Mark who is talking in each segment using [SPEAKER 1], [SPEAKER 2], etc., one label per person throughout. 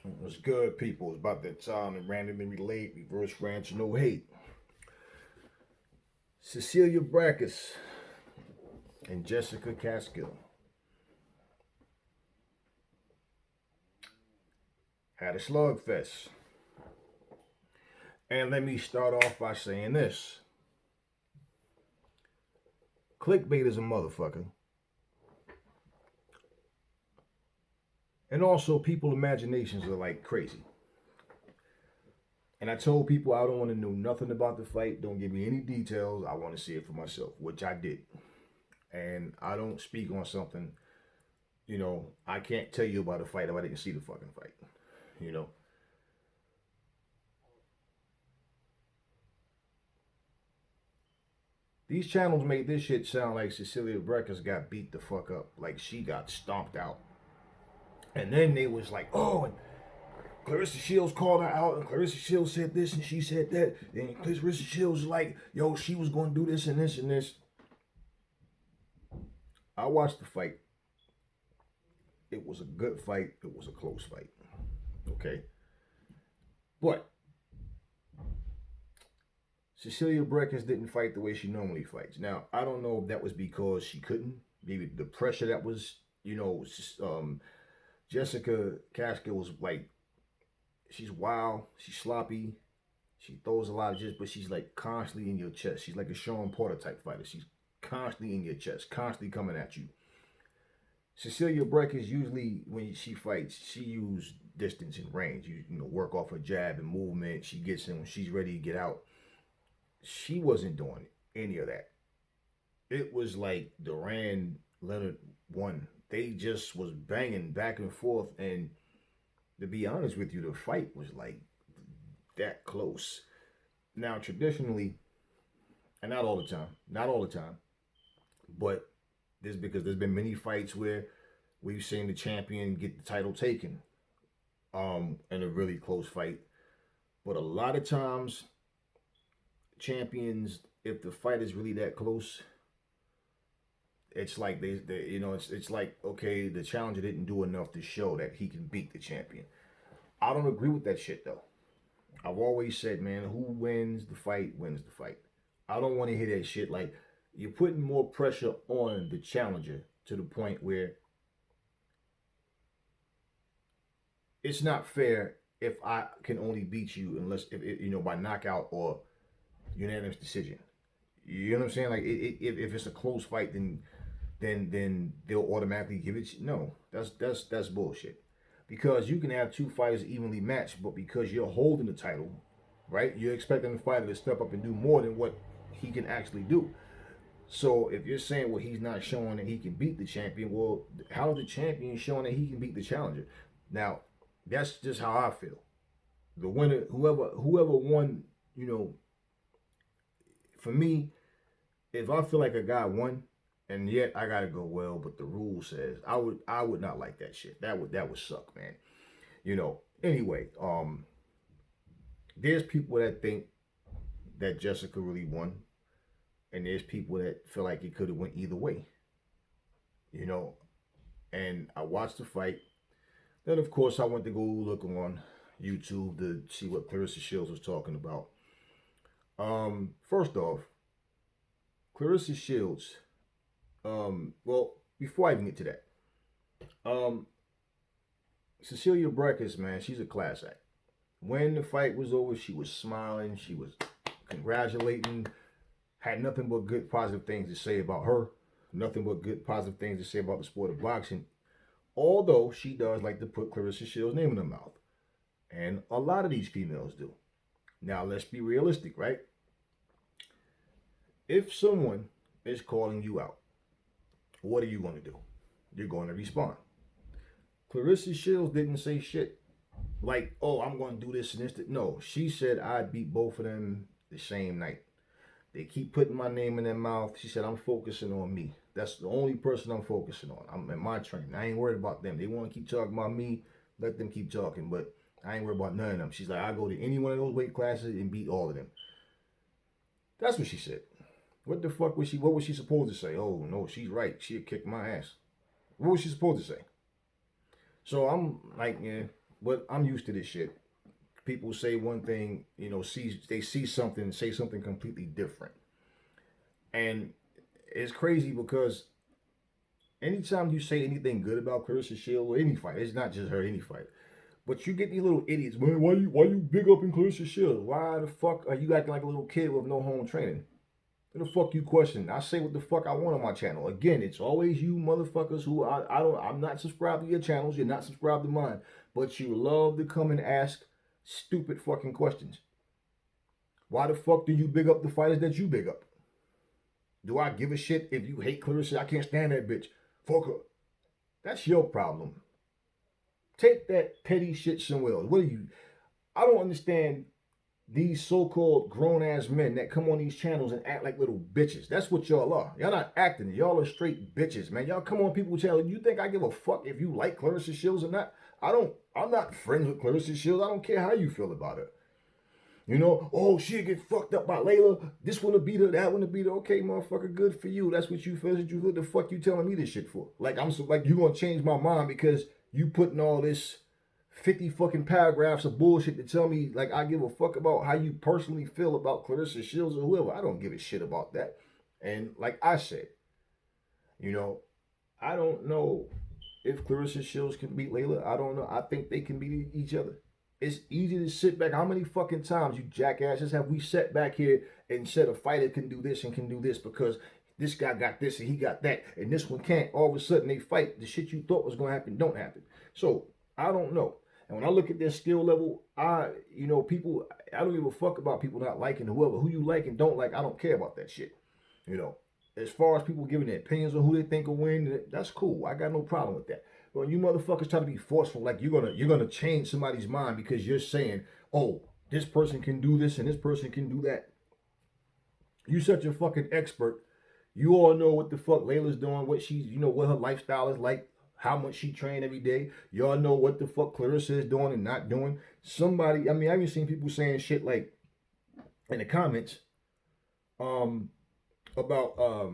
[SPEAKER 1] What's good, people? It's about that time to randomly relate, reverse rants, no hate. Cecilia Braekhus and Jessica Caskill had a slugfest. And let me start off by saying this. Clickbait is a motherfucker. And also, people's imaginations are like crazy. And I told people I don't want to know nothing about the fight. Don't give me any details. I want to see it for myself, which I did. And I don't speak on something, I can't tell you about a fight if I didn't see the fucking fight. You know, these channels made this shit sound like Cecilia Braekhus got beat the fuck up, like she got stomped out. And then they was like, oh, and Clareesa Shields called her out, and Clareesa Shields said this and she said that, and Clareesa Shields was like, yo, she was going to do this and this and this. I watched the fight. It was a good fight. It was a close fight. Okay. But Cecilia Braekhus didn't fight the way she normally fights. Now, I don't know if that was because she couldn't. Maybe the pressure that was, Jessica Caskill was like, she's wild, she's sloppy, she throws a lot of just, but she's like constantly in your chest. She's like a Sean Porter type fighter. She's constantly in your chest, constantly coming at you. Cecilia Braekhus usually when she fights, she uses distance and range. Work off her jab and movement. She gets in when she's ready to get out. She wasn't doing any of that. It was like Duran Leonard won. They just was banging back and forth, and to be honest with you, the fight was like that close. Now, traditionally, and not all the time, but this because there's been many fights where we've seen the champion get the title taken, in a really close fight. But a lot of times, champions, if the fight is really that close, it's like it's like, okay, the challenger didn't do enough to show that he can beat the champion. I don't agree with that shit though. I've always said, man, who wins the fight wins the fight. I don't want to hear that shit. Like, you're putting more pressure on the challenger to the point where it's not fair if I can only beat you unless if by knockout or unanimous decision. You know what I'm saying? Like, if it's a close fight, then they'll automatically give it. No, that's bullshit. Because you can have two fighters evenly matched, but because you're holding the title, right? You're expecting the fighter to step up and do more than what he can actually do. So if you're saying, well, he's not showing that he can beat the champion, well, how is the champion showing that he can beat the challenger? Now, that's just how I feel. The winner, whoever won, you know, for me, if I feel like a guy won, and yet I gotta go, well, but the rule says I would not like that shit. That would suck, man. Anyway, there's people that think that Jessica really won, and there's people that feel like it could have went either way. You know, and I watched the fight. Then of course I went to go look on YouTube to see what Clareesa Shields was talking about. First off, Clareesa Shields. Well, before I even get to that, um, Cecilia Braekhus, man, she's a class act. When the fight was over, she was smiling, she was congratulating, had nothing but good positive things to say about her, nothing but good positive things to say about the sport of boxing. Although she does like to put Clarissa Shields' name in her mouth. And a lot of these females do. Now, let's be realistic, right? If someone is calling you out, what are you going to do? You're going to respond. Clarissa Shields didn't say shit like, oh, I'm going to do this and this. No, she said I beat both of them the same night. They keep putting my name in their mouth. She said, I'm focusing on me. That's the only person I'm focusing on. I'm in my training. I ain't worried about them. They want to keep talking about me. Let them keep talking. But I ain't worried about none of them. She's like, I go to any one of those weight classes and beat all of them. That's what she said. What the fuck was she? What was she supposed to say? Oh, no, she's right. She'd kick my ass. What was she supposed to say? So I'm like, yeah. But I'm used to this shit. People say one thing, you know, they see something and say something completely different. And it's crazy because anytime you say anything good about Claressa Shields or any fight, it's not just her, any fight. But you get these little idiots, man, why you big up in Claressa Shields? Why the fuck are you acting like a little kid with no home training? What the fuck you question? I say what the fuck I want on my channel. Again, it's always you motherfuckers who I'm not subscribed to your channels, you're not subscribed to mine. But you love to come and ask stupid fucking questions. Why the fuck do you big up the fighters that you big up? Do I give a shit if you hate Claressa? I can't stand that bitch. Fuck her. That's your problem. Take that petty shit somewhere else. What are you? I don't understand these so-called grown-ass men that come on these channels and act like little bitches. That's what y'all are. Y'all not acting. Y'all are straight bitches, man. Y'all come on people's channel. You think I give a fuck if you like Claressa Shields or not? I'm not friends with Claressa Shields. I don't care how you feel about her. You know, oh, she'll get fucked up by Layla. This one to beat her, that one to beat her. Okay, motherfucker, good for you. That's what you feel. What the fuck you telling me this shit for? Like, like you gonna change my mind because you putting all this 50 fucking paragraphs of bullshit to tell me like I give a fuck about how you personally feel about Claressa Shields or whoever. I don't give a shit about that. And like I said, you know, I don't know if Claressa Shields can beat Layla. I don't know. I think they can beat each other. It's easy to sit back. How many fucking times, you jackasses, have we sat back here and said a fighter can do this and can do this because this guy got this and he got that and this one can't? All of a sudden they fight. The shit you thought was going to happen don't happen. So I don't know. And when I look at their skill level, people, I don't give a fuck about people not liking whoever. Who you like and don't like, I don't care about that shit. You know, as far as people giving their opinions on who they think will win, that's cool. I got no problem with that. But when you motherfuckers try to be forceful, like you're gonna change somebody's mind because you're saying, oh, this person can do this and this person can do that. You such a fucking expert. You all know what the fuck Layla's doing, what she's, what her lifestyle is like, how much she train every day. Y'all know what the fuck Claressa is doing and not doing. Somebody, I mean, I've even seen people saying shit like in the comments, about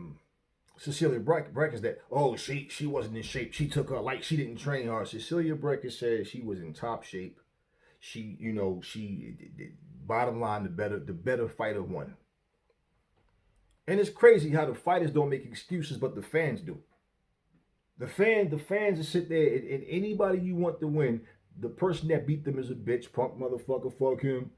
[SPEAKER 1] Cecilia Braekhus that, oh, she wasn't in shape. She took her, like she didn't train hard. Cecilia Braekhus said she was in top shape. She, bottom line, the better fighter won. And it's crazy how the fighters don't make excuses, but the fans do. The fans will sit there and anybody you want to win, the person that beat them is a bitch, punk motherfucker, fuck him.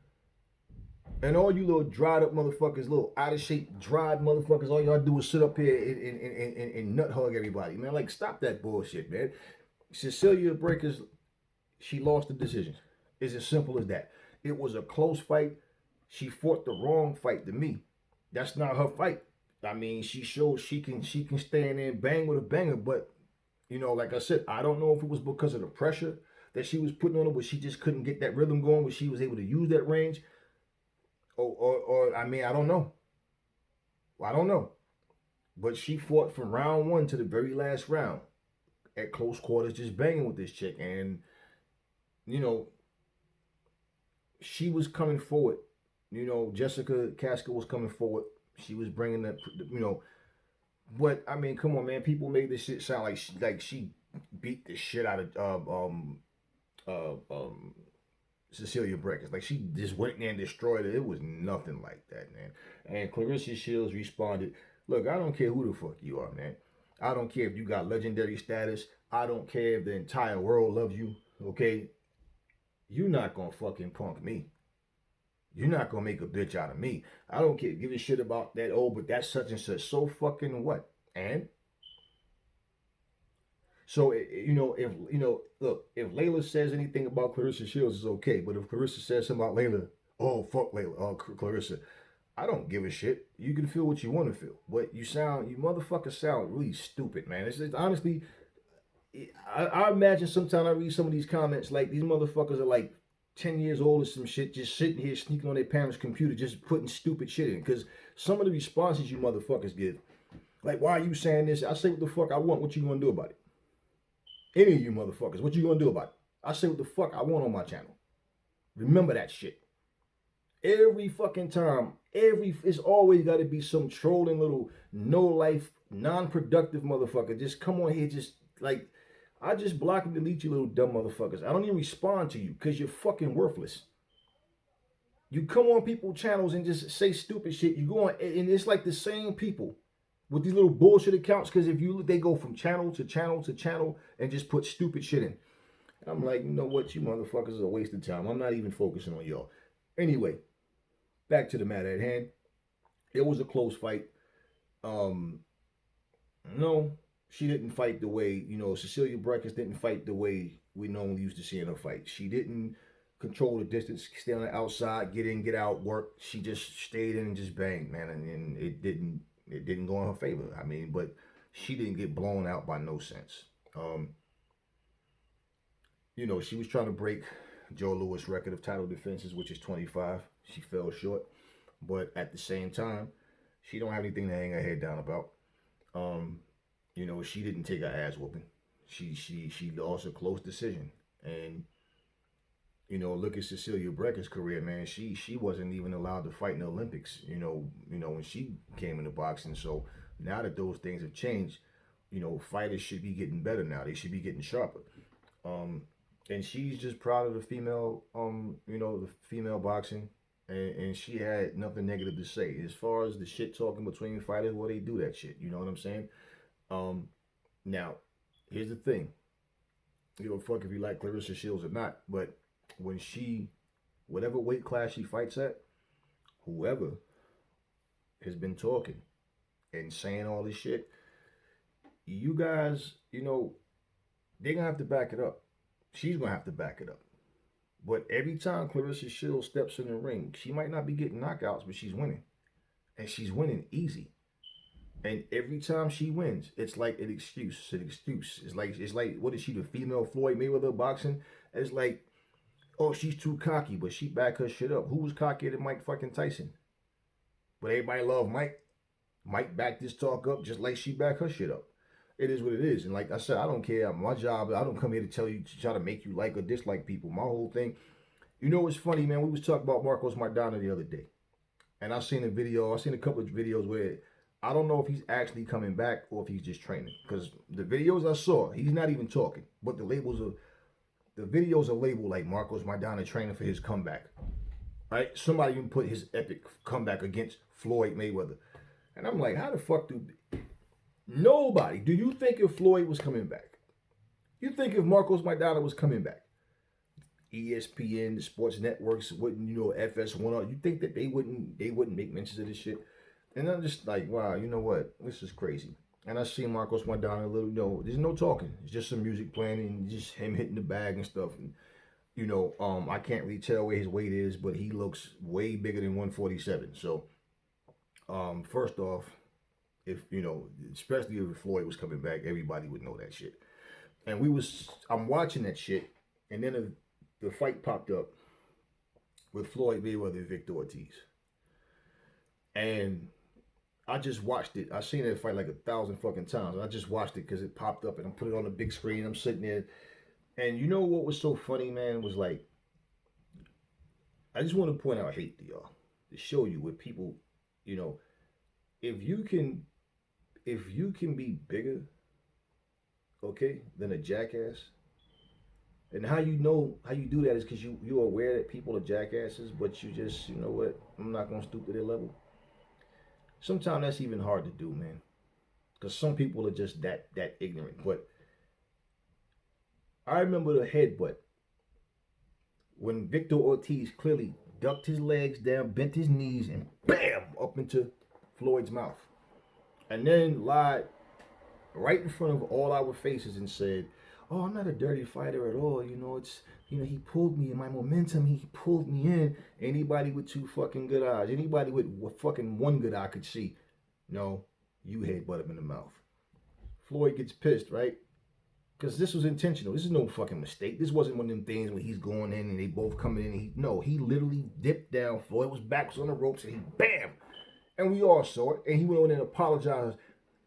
[SPEAKER 1] And all you little dried up motherfuckers, little out of shape, dried motherfuckers, all y'all do is sit up here and nut hug everybody, man. Like, stop that bullshit, man. Cecilia Braekhus, she lost the decision. It's as simple as that. It was a close fight. She fought the wrong fight to me. That's not her fight. I mean, she showed she can stand there and bang with a banger, but like I said, I don't know if it was because of the pressure that she was putting on her, but she just couldn't get that rhythm going where she was able to use that range. Or I mean, I don't know. I don't know. But she fought from round one to the very last round at close quarters, just banging with this chick. And, she was coming forward. Jessica Caskill was coming forward. She was bringing that, But, I mean, come on, man. People made this shit sound like she beat the shit out of Cecilia Braekhus. Like, she just went in there and destroyed it. It was nothing like that, man. And Claressa Shields responded, look, I don't care who the fuck you are, man. I don't care if you got legendary status. I don't care if the entire world loves you, okay? You're not gonna fucking punk me. You're not gonna make a bitch out of me. I don't care. Give a shit about that. Oh, but that's such and such. So fucking what? And so, look, if Layla says anything about Claressa Shields, it's okay. But if Claressa says something about Layla, oh, fuck Layla, oh, Claressa, I don't give a shit. You can feel what you want to feel. But you motherfuckers sound really stupid, man. It's honestly, I imagine sometimes I read some of these comments, like these motherfuckers are like 10 years old or some shit, just sitting here sneaking on their parents' computer, just putting stupid shit in. Because some of the responses you motherfuckers give, like, why are you saying this? I say what the fuck I want. What you gonna do about it? Any of you motherfuckers, what you gonna do about it? I say what the fuck I want on my channel. Remember that shit. Every fucking time, it's always got to be some trolling little no-life, non-productive motherfucker. Just come on here, just like, I just block and delete you little dumb motherfuckers. I don't even respond to you because you're fucking worthless. You come on people channels and just say stupid shit. You go on, and it's like the same people with these little bullshit accounts. Because if you look, they go from channel to channel to channel and just put stupid shit in. And I'm like, you know what, you motherfuckers is a waste of time. I'm not even focusing on y'all. Anyway, back to the matter at hand. It was a close fight. Um, no, she didn't fight the way, Cecilia Braekhus didn't fight the way we normally used to seeing her fight. She didn't control the distance, stay on the outside, get in, get out, work. She just stayed in and just banged, man, and it didn't go in her favor. I mean, but she didn't get blown out by no sense. She was trying to break Joe Louis' record of title defenses, which is 25. She fell short, but at the same time, she don't have anything to hang her head down about. She didn't take her ass whooping. She lost a close decision, and look at Cecilia Braekhus' career, man. She wasn't even allowed to fight in the Olympics. When she came into boxing. So now that those things have changed, fighters should be getting better now. They should be getting sharper. And she's just proud of the female, the female boxing. And she had nothing negative to say. As far as the shit talking between fighters, well, they do that shit. You know what I'm saying? Now, here's the thing. Fuck if you like Clareesa Shields or not, but when whatever weight class she fights at, whoever has been talking and saying all this shit, you guys, they're going to have to back it up. She's going to have to back it up. But every time Clareesa Shields steps in the ring, she might not be getting knockouts, but she's winning. And she's winning easy. And every time she wins, it's like an excuse. It's like what is she, the female Floyd Mayweather boxing? It's like, oh, she's too cocky, but she back her shit up. Who was cockier than Mike fucking Tyson? But everybody love Mike. Mike backed this talk up just like she backed her shit up. It is what it is. And like I said, I don't care. My job, I don't come here to tell you, to try to make you like or dislike people. My whole thing, what's funny, man? We was talking about Marcos Maidana the other day. And I seen a couple of videos where I don't know if he's actually coming back or if he's just training. Because the videos I saw, he's not even talking. But the videos are labeled like Marcos Maidana training for his comeback. Right? Somebody even put his epic comeback against Floyd Mayweather. And I'm like, how the fuck do... Nobody. Do you think if Floyd was coming back? You think if Marcos Maidana was coming back? ESPN, the sports networks wouldn't, FS1, you think that they wouldn't make mentions of this shit? And I'm just like, wow, you know what? This is crazy. And I see Marcos Maidana a little, there's no talking. It's just some music playing and just him hitting the bag and stuff. And, I can't really tell where his weight is, but he looks way bigger than 147. So, first off, if, especially if Floyd was coming back, everybody would know that shit. And I'm watching that shit, and then the fight popped up with Floyd Mayweather and Victor Ortiz. And I just watched it. I've seen that fight like 1,000 fucking times. And I just watched it because it popped up and I put it on the big screen. I'm sitting there. And you know what was so funny, man, was like, I just want to point out hate to y'all. To show you what people, if you can be bigger, okay, than a jackass. And how you do that is because you're aware that people are jackasses, but you just, what, I'm not going to stoop to their level. Sometimes that's even hard to do, man. Because some people are just that ignorant. But I remember the headbutt when Victor Ortiz clearly ducked his legs down, bent his knees, and bam, up into Floyd's mouth. And then lied right in front of all our faces and said, oh, I'm not a dirty fighter at all. He pulled me in my momentum. He pulled me in. Anybody with two fucking good eyes, anybody with fucking one good eye could see. No, you headbutt him in the mouth. Floyd gets pissed, right? Because this was intentional. This is no fucking mistake. This wasn't one of them things where he's going in and they both coming in. He literally dipped down. Floyd was back on the ropes and he bam. And we all saw it. And he went on and apologized.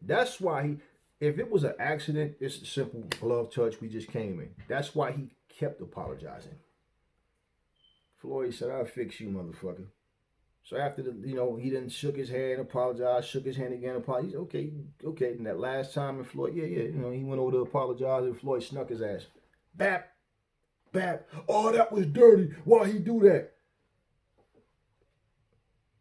[SPEAKER 1] That's why if it was an accident, it's a simple glove touch. We just came in. That's why he kept apologizing. Floyd said, I'll fix you, motherfucker. So after he then shook his hand, apologized, shook his hand again, apologized. Okay, okay. And that last time, and Floyd, yeah, he went over to apologize, and Floyd snuck his ass. Bap, bap. Oh, that was dirty. Why he do that?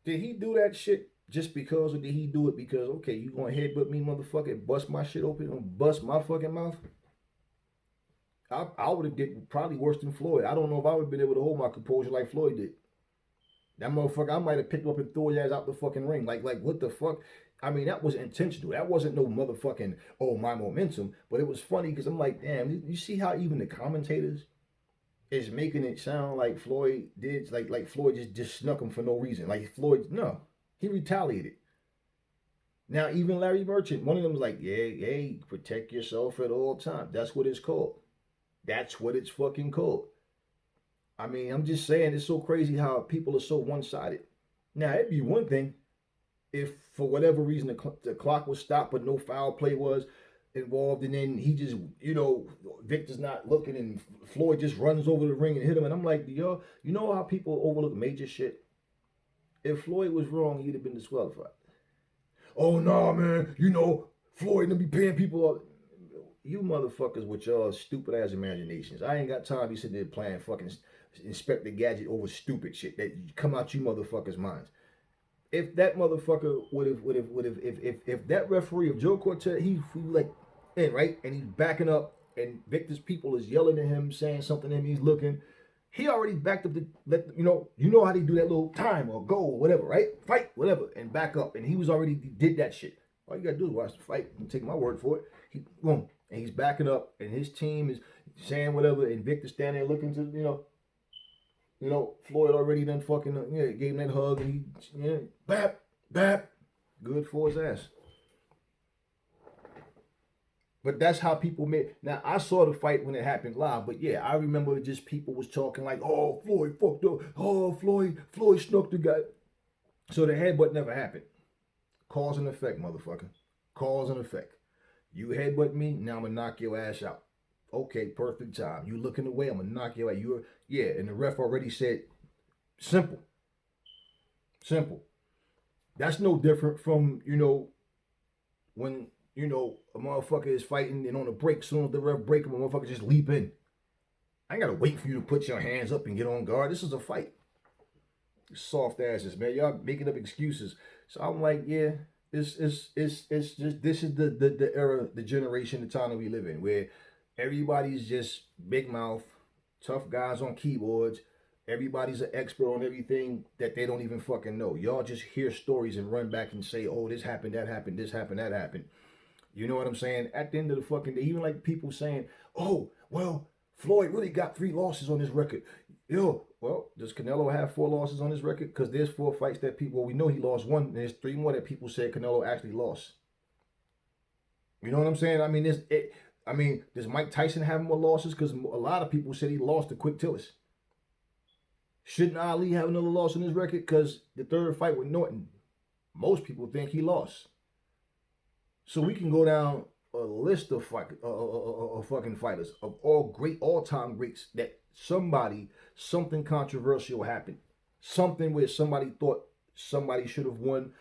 [SPEAKER 1] Did he do that shit just because, or did he do it because, okay, you gonna headbutt me, motherfucker, and bust my shit open and bust my fucking mouth? I would have did probably worse than Floyd. I don't know if I would have been able to hold my composure like Floyd did. That motherfucker, I might have picked him up and threw his ass out the fucking ring. Like what the fuck? I mean, that was intentional. That wasn't no motherfucking, oh, my momentum. But it was funny because I'm like, damn, you see how even the commentators is making it sound like Floyd did, like Floyd just snuck him for no reason. Like Floyd, no, he retaliated. Now, even Larry Merchant, one of them was like, yeah, hey, protect yourself at all times. That's what it's called. That's what it's fucking called. I mean, I'm just saying, it's so crazy how people are so one-sided. Now, it'd be one thing if, for whatever reason, the clock was stopped, but no foul play was involved, and then he just, Victor's not looking, and Floyd just runs over the ring and hit him. And I'm like, yo, you know how people overlook major shit? If Floyd was wrong, he'd have been disqualified. Oh, nah, man, Floyd gonna be paying people all. You motherfuckers with y'all stupid ass imaginations. I ain't got time to be sitting there playing fucking Inspector Gadget over stupid shit that come out you motherfuckers' minds. If that motherfucker would have, if that referee of Joe Cortez, he like in right, and he's backing up, and Victor's people is yelling at him, saying something to him, he's looking. He already backed up you know how they do that little time or go or whatever, right? Fight, whatever, and back up. And he did that shit. All you gotta do is watch the fight and take my word for it. Boom. And he's backing up, and his team is saying whatever, and Victor standing there looking to, Floyd already done fucking, gave him that hug, and he, bap, good for his ass. But that's how people made. Now, I saw the fight when it happened live, but yeah, I remember just people was talking like, oh, Floyd fucked up. Oh, Floyd snuck the guy. So the headbutt never happened. Cause and effect, motherfucker. Cause and effect. You headbutt me, now I'm gonna knock your ass out. Okay, perfect time. You looking away, I'm gonna knock you out. And the ref already said, simple. Simple. That's no different from, when, a motherfucker is fighting and on a break, soon as the ref break him, a motherfucker just leap in. I ain't gotta wait for you to put your hands up and get on guard. This is a fight. Soft asses, man. Y'all making up excuses. So I'm like, yeah, it's just this is the era, the generation, the time that we live in, where everybody's just big mouth, tough guys on keyboards. Everybody's an expert on everything that they don't even fucking know. Y'all just hear stories and run back and say, oh, this happened, that happened, this happened, that happened. You know what I'm saying? At the end of the fucking day, even like people saying, oh, well, Floyd really got 3 losses on his record. Yo, well, does Canelo have 4 losses on his record? Because there's 4 fights that we know he lost 1. And there's 3 more that people said Canelo actually lost. You know what I'm saying? I mean, does Mike Tyson have more losses? Because a lot of people said he lost to Quick Tillis. Shouldn't Ali have another loss on his record? Because the 3rd fight with Norton, most people think he lost. So we can go down a list of fucking fighters, of all-time greats, that something controversial happened. Something where somebody thought somebody should have won,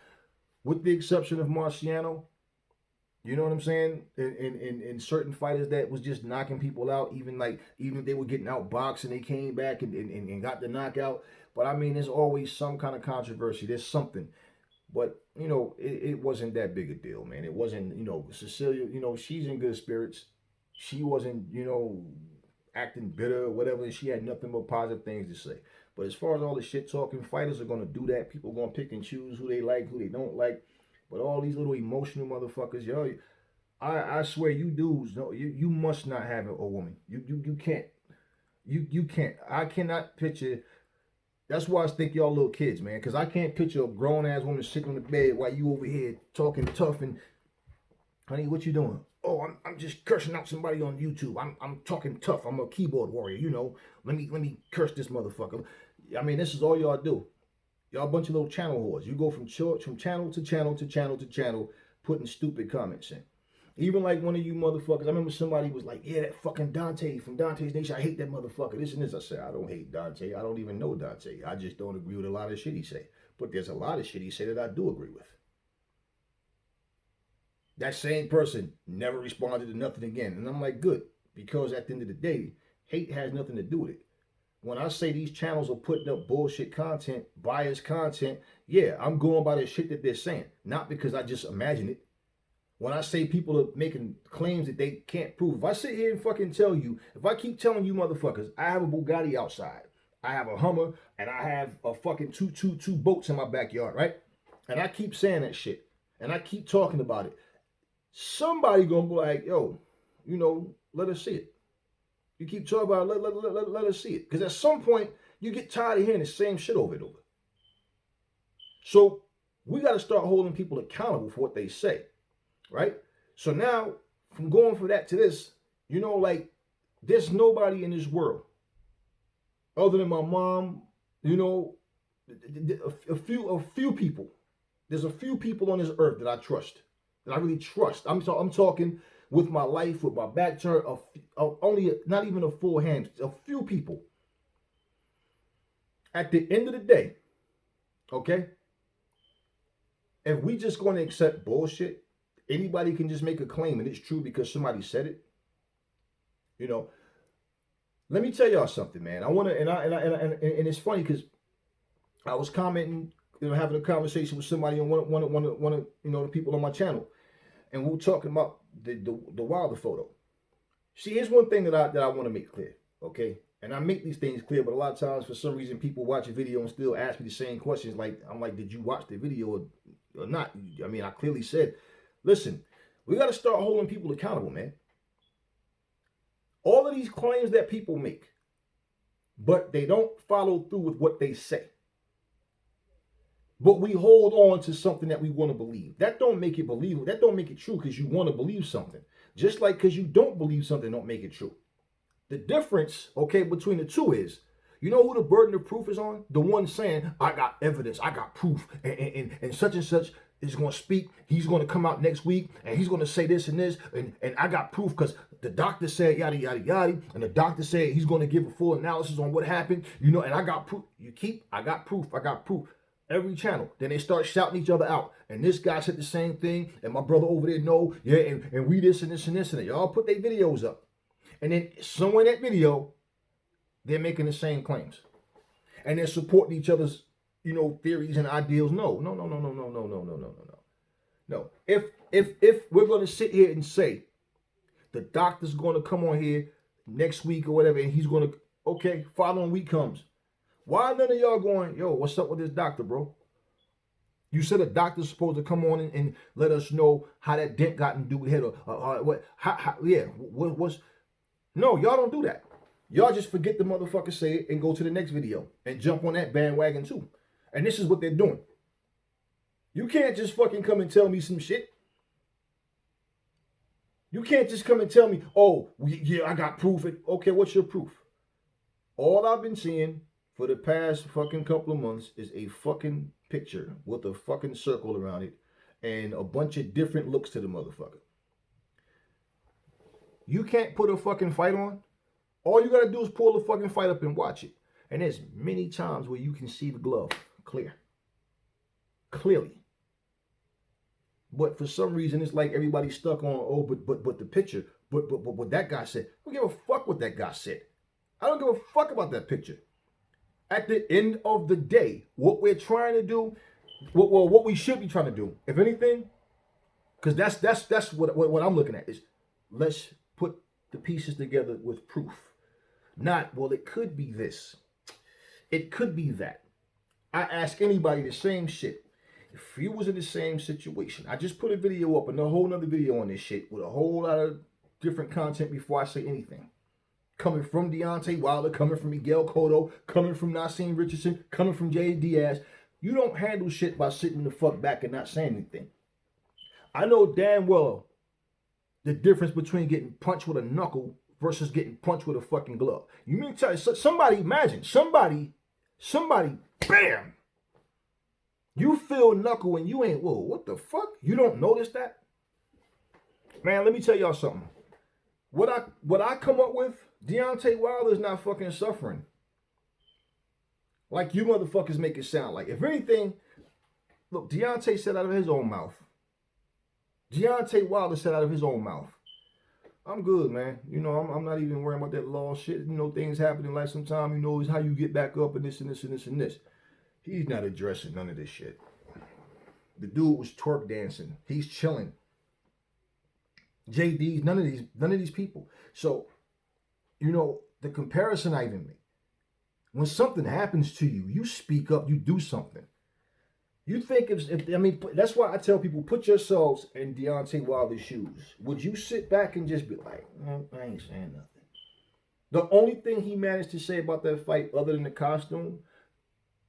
[SPEAKER 1] with the exception of Marciano. You know what I'm saying? And certain fighters that was just knocking people out, even if they were getting outboxed and they came back and got the knockout. But I mean, there's always some kind of controversy. There's something. But, it wasn't that big a deal, man. It wasn't, Cecilia, she's in good spirits. She wasn't, acting bitter or whatever. She had nothing but positive things to say. But as far as all the shit talking, fighters are going to do that. People are going to pick and choose who they like, who they don't like. But all these little emotional motherfuckers, yo, I swear you dudes, no, you must not have a woman. You can't. You can't. I cannot picture. That's why I think y'all little kids, man. Because I can't picture a grown-ass woman sitting on the bed while you over here talking tough and, honey, what you doing? Oh, I'm just cursing out somebody on YouTube. I'm talking tough. I'm a keyboard warrior, Let me curse this motherfucker. I mean, this is all y'all do. Y'all a bunch of little channel whores. You go from channel to channel to channel to channel, putting stupid comments in. Even like one of you motherfuckers, I remember somebody was like, yeah, that fucking Dante from Dante's Nation, I hate that motherfucker, this and this. I said, I don't hate Dante. I don't even know Dante. I just don't agree with a lot of shit he say. But there's a lot of shit he say that I do agree with. That same person never responded to nothing again. And I'm like, good. Because at the end of the day, hate has nothing to do with it. When I say these channels are putting up bullshit content, biased content, yeah, I'm going by the shit that they're saying. Not because I just imagine it. When I say people are making claims that they can't prove, if I sit here and fucking tell you, if I keep telling you motherfuckers, I have a Bugatti outside, I have a Hummer, and I have a fucking 222 boats in my backyard, right? And I keep saying that shit, and I keep talking about it. Somebody gonna be like, yo, you know, let us see it. You keep talking about it, let us see it. Because at some point, you get tired of hearing the same shit over and over. So we got to start holding people accountable for what they say. Right? So now, from going from that to this, you know, like, there's nobody in this world other than my mom, you know, a few people. There's a few people on this earth that I trust, that I really trust. I'm talking with my life, with my back turned, only, not even a full hand, a few people. At the end of the day, okay, if we just going to accept bullshit, anybody can just make a claim and it's true because somebody said it. You know, let me tell y'all something, man. I want to, and it's funny because I was commenting, you know, having a conversation with somebody on one of you know, the people on my channel, and we were talking about the Wilder photo. See, here's one thing that I want to make clear, okay? And I make these things clear, but a lot of times for some reason people watch a video and still ask me the same questions. Like, I'm like, did you watch the video or not? I mean, I clearly said, listen, we got to start holding people accountable, man. All of these claims that people make, but they don't follow through with what they say. But we hold on to something that we want to believe. That don't make it believable. That don't make it true because you want to believe something. Just like because you don't believe something don't make it true. The difference, okay, between the two is, you know who the burden of proof is on? The one saying, I got evidence, I got proof, and such is going to speak. He's going to come out next week, and he's going to say this and this, and I got proof because the doctor said yada, yada, yada, and the doctor said he's going to give a full analysis on what happened, you know, and I got proof. I got proof, I got proof. Every channel. Then they start shouting each other out. And this guy said the same thing, and my brother over there, no, yeah, and we this and this and this and that. Y'all put their videos up. And then somewhere in that video, they're making the same claims. And they're supporting each other's, you know, theories and ideals. No. If we're going to sit here and say the doctor's going to come on here next week or whatever, and he's going to, okay, following week comes. Why none of y'all going, yo, what's up with this doctor, bro? You said a doctor's supposed to come on and let us know how that dent got in dude's head, or what? What's? No, y'all don't do that. Y'all just forget the motherfucker say it and go to the next video and jump on that bandwagon too. And this is what they're doing. You can't just fucking come and tell me some shit. You can't just come and tell me, oh, yeah, I got proof. Okay, what's your proof? All I've been seeing for the past fucking couple of months is a fucking picture with a fucking circle around it and a bunch of different looks to the motherfucker. You can't put a fucking fight on. All you gotta do is pull the fucking fight up and watch it. And there's many times where you can see the glove clearly. But for some reason, it's like everybody's stuck on, oh, but the picture, but what that guy said. I don't give a fuck what that guy said. I don't give a fuck about that picture. At the end of the day, what we're trying to do, what we should be trying to do, if anything, because that's what I'm looking at, is let's put the pieces together with proof. Not, well, it could be this. It could be that. I ask anybody the same shit. If you was in the same situation, I just put a video up and a whole nother video on this shit with a whole lot of different content before I say anything. Coming from Deontay Wilder, coming from Miguel Cotto, coming from Nassim Richardson, coming from Jay Diaz. You don't handle shit by sitting the fuck back and not saying anything. I know damn well the difference between getting punched with a knuckle versus getting punched with a fucking glove. You mean to tell somebody, imagine, somebody, bam! You feel knuckle and you ain't, whoa, what the fuck? You don't notice that? Man, let me tell y'all something. What I come up with, Deontay Wilder's not fucking suffering. Like you motherfuckers make it sound like. If anything, look, Deontay said out of his own mouth. Deontay Wilder said out of his own mouth. I'm good, man. You know, I'm not even worrying about that law shit. You know, things happen in life sometimes. You know, it's how you get back up and this and this and this and this. He's not addressing none of this shit. The dude was twerk dancing. He's chilling. JD's, none of these people. So, you know, the comparison I even make. When something happens to you, you speak up, you do something. You think if I mean, that's why I tell people, put yourselves in Deontay Wilder's shoes. Would you sit back and just be like, I ain't saying nothing? The only thing he managed to say about that fight, other than the costume,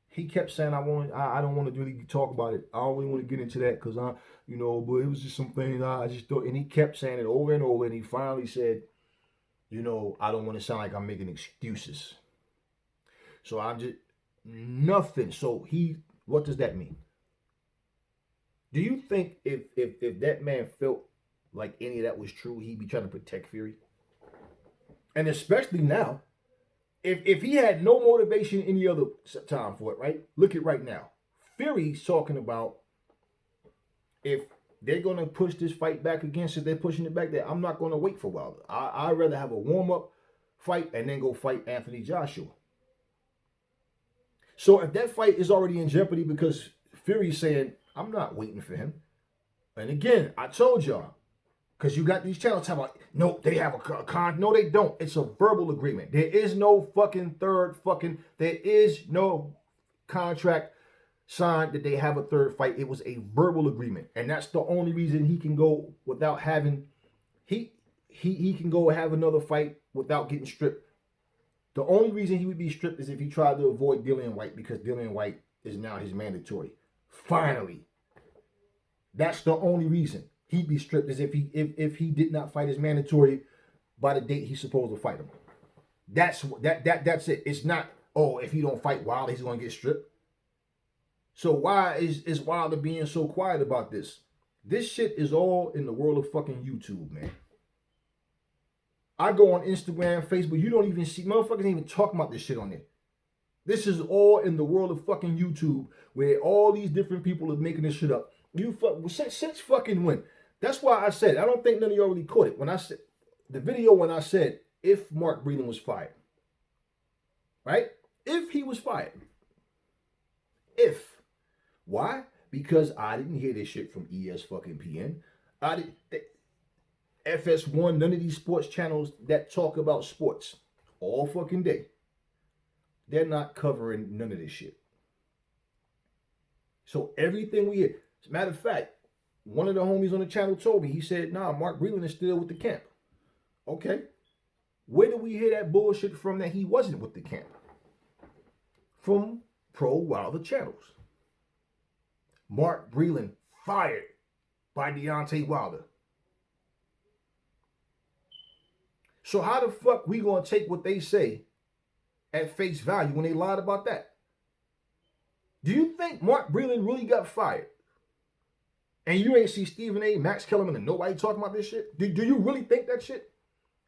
[SPEAKER 1] he kept saying, I don't want to really talk about it. I don't really want to get into that because you know, but it was just some things I just thought. And he kept saying it over and over. And he finally said, you know, I don't want to sound like I'm making excuses. So I'm just nothing. So what does that mean? Do you think if that man felt like any of that was true, he'd be trying to protect Fury? And especially now, if he had no motivation any other time for it, right? Look at right now. Fury's talking about if they're going to push this fight back against it, they're pushing it back there. I'm not going to wait for Wilder. I'd rather have a warm-up fight and then go fight Anthony Joshua. So if that fight is already in jeopardy because Fury's saying, I'm not waiting for him. And again, I told y'all, because you got these channels talking about, no, they have a con. No, they don't. It's a verbal agreement. There is no fucking there is no contract signed that they have a third fight. It was a verbal agreement. And that's the only reason he can go without having, he can go have another fight without getting stripped. The only reason he would be stripped is if he tried to avoid Dillian White, because Dillian White is now his mandatory. Finally. That's the only reason he'd be stripped, is if he did not fight his mandatory by the date he's supposed to fight him. That's it. It's not, oh, if he don't fight Wilder, he's gonna get stripped. So why is Wilder being so quiet about this? This shit is all in the world of fucking YouTube, man. I go on Instagram, Facebook, you don't even see, motherfuckers ain't even talking about this shit on there. This is all in the world of fucking YouTube, where all these different people are making this shit up. Since fucking when? That's why I said, I don't think none of y'all really caught it. When I said, the video when I said, if Mark Breland was fired. Right? If he was fired. If. Why? Because I didn't hear this shit from ES fucking PN. I didn't. FS1, none of these sports channels that talk about sports all fucking day. They're not covering none of this shit. So everything we hear, as a matter of fact, one of the homies on the channel told me, he said, nah, Mark Breland is still with the camp. Okay. Where did we hear that bullshit from that he wasn't with the camp? From Pro Wilder channels. Mark Breland fired by Deontay Wilder. So how the fuck we gonna take what they say at face value when they lied about that? Do you think Mark Breland really got fired? And you ain't see Stephen A, Max Kellerman, and nobody talking about this shit? Do you really think that shit?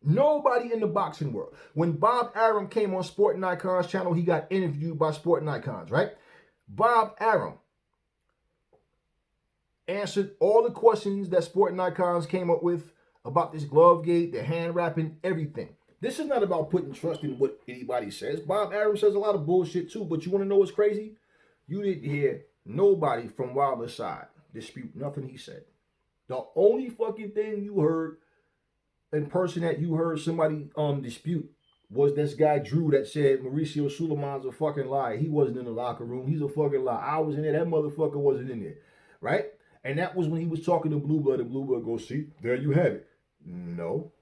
[SPEAKER 1] Nobody in the boxing world. When Bob Arum came on Sporting Icons channel, he got interviewed by Sporting Icons, right? Bob Arum answered all the questions that Sporting Icons came up with about this glove gate, the hand wrapping, everything. This is not about putting trust in what anybody says. Bob Arum says a lot of bullshit too, but you want to know what's crazy? You didn't hear nobody from Wilder's side dispute nothing he said. The only fucking thing you heard in person that you heard somebody dispute was this guy Drew that said Mauricio Sulaiman's a fucking liar. He wasn't in the locker room. He's a fucking liar. I was in there. That motherfucker wasn't in there. Right? And that was when he was talking to Blue Blood, and Blue Blood goes, see, there you have it. No.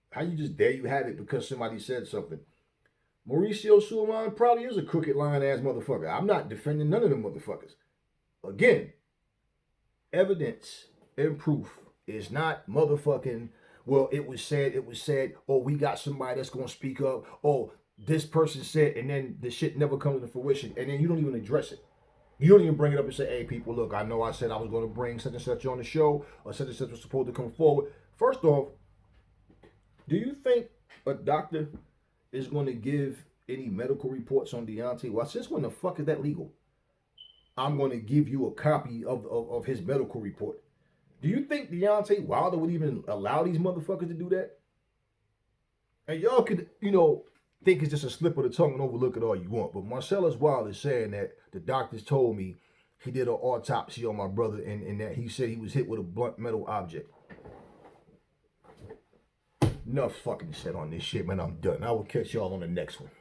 [SPEAKER 1] How you just there you have it because somebody said something? Mauricio Sulaiman probably is a crooked lying ass motherfucker. I'm not defending none of them motherfuckers. Again, evidence and proof is not motherfucking, well, it was said, oh, we got somebody that's going to speak up, oh, this person said, and then the shit never comes to fruition, and then you don't even address it. You don't even bring it up and say, hey, people, look, I know I said I was going to bring such and such on the show, or such and such was supposed to come forward. First off, do you think a doctor is going to give any medical reports on Deontay? Well, since when the fuck is that legal? I'm going to give you a copy of his medical report. Do you think Deontay Wilder would even allow these motherfuckers to do that? And y'all could, think it's just a slip of the tongue and overlook it all you want. But Marcellus Wilder is saying that the doctors told me he did an autopsy on my brother and that he said he was hit with a blunt metal object. Enough fucking said on this shit, man. I'm done. I will catch y'all on the next one.